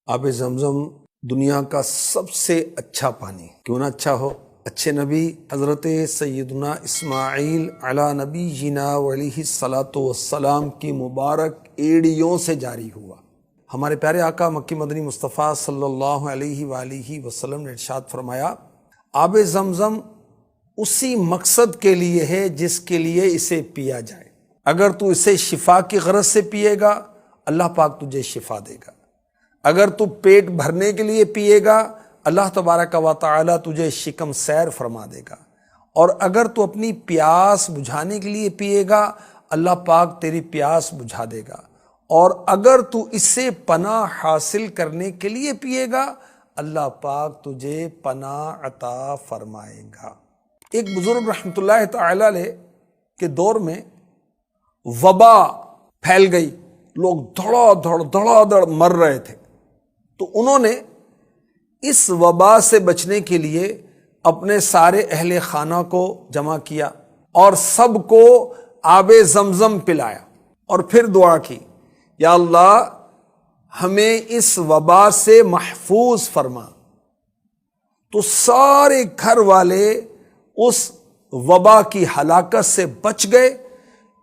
آب زمزم دنیا کا سب سے اچھا پانی کیوں نہ اچھا ہو؟ اچھے نبی حضرت سیدنا اسماعیل علی نبی جینا علیہ الصلاۃ والسلام کی مبارک ایڑیوں سے جاری ہوا۔ ہمارے پیارے آقا مکی مدنی مصطفیٰ صلی اللہ علیہ وآلہ وسلم نے ارشاد فرمایا، آب زمزم اسی مقصد کے لیے ہے جس کے لیے اسے پیا جائے۔ اگر تو اسے شفا کی غرض سے پیے گا، اللہ پاک تجھے شفا دے گا۔ اگر تو پیٹ بھرنے کے لیے پیے گا، اللہ تبارک و تعالی تجھے شکم سیر فرما دے گا۔ اور اگر تو اپنی پیاس بجھانے کے لیے پیے گا، اللہ پاک تیری پیاس بجھا دے گا۔ اور اگر تو اسے پناہ حاصل کرنے کے لیے پیے گا، اللہ پاک تجھے پناہ عطا فرمائے گا۔ ایک بزرگ رحمۃ اللہ تعالی علیہ کے دور میں وبا پھیل گئی، لوگ دھڑا دھڑ مر رہے تھے، تو انہوں نے اس وبا سے بچنے کے لیے اپنے سارے اہل خانہ کو جمع کیا اور سب کو آب زمزم پلایا، اور پھر دعا کی، یا اللہ ہمیں اس وبا سے محفوظ فرما۔ تو سارے گھر والے اس وبا کی ہلاکت سے بچ گئے۔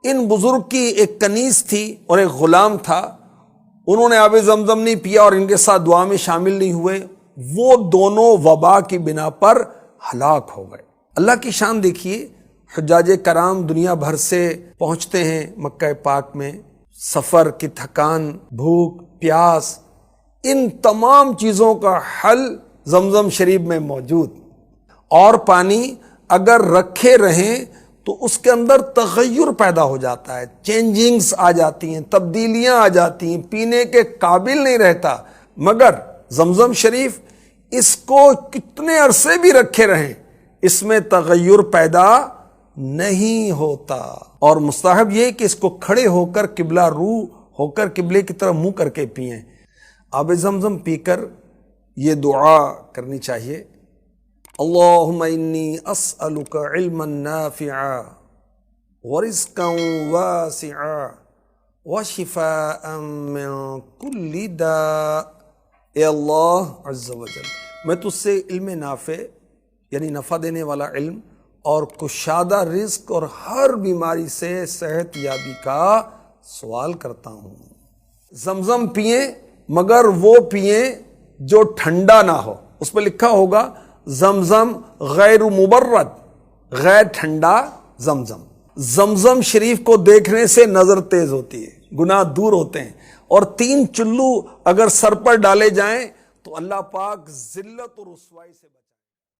ان بزرگ کی ایک کنیز تھی اور ایک غلام تھا، انہوں نے آب زمزم نہیں پیا اور ان کے ساتھ دعا میں شامل نہیں ہوئے، وہ دونوں وبا کی بنا پر ہلاک ہو گئے۔ اللہ کی شان دیکھیے، حجاج کرام دنیا بھر سے پہنچتے ہیں مکہ پاک میں، سفر کی تھکان، بھوک، پیاس، ان تمام چیزوں کا حل زمزم شریف میں موجود۔ اور پانی اگر رکھے رہیں تو اس کے اندر تغیر پیدا ہو جاتا ہے، چینجنگز آ جاتی ہیں، تبدیلیاں آ جاتی ہیں، پینے کے قابل نہیں رہتا۔ مگر زمزم شریف اس کو کتنے عرصے بھی رکھے رہیں، اس میں تغیر پیدا نہیں ہوتا۔ اور مستحب یہ کہ اس کو کھڑے ہو کر قبلہ رو ہو کر قبلے کی طرف منہ کر کے پئیں۔ آب زمزم پی کر یہ دعا کرنی چاہیے، اللہم انی اسألک علما نافعا ورزقا واسعا وشفاء من کل داء۔ اے اللہ عز و جل، میں تجھ سے علم نافع یعنی نفع دینے والا علم اور کشادہ رزق اور ہر بیماری سے صحت یابی کا سوال کرتا ہوں۔ زمزم پئیں، مگر وہ پئیں جو ٹھنڈا نہ ہو۔ اس پہ لکھا ہوگا زمزم غیر مبرد، غیر ٹھنڈا زمزم۔ زمزم شریف کو دیکھنے سے نظر تیز ہوتی ہے، گناہ دور ہوتے ہیں، اور 3 چلو اگر سر پر ڈالے جائیں تو اللہ پاک ذلت اور رسوائی سے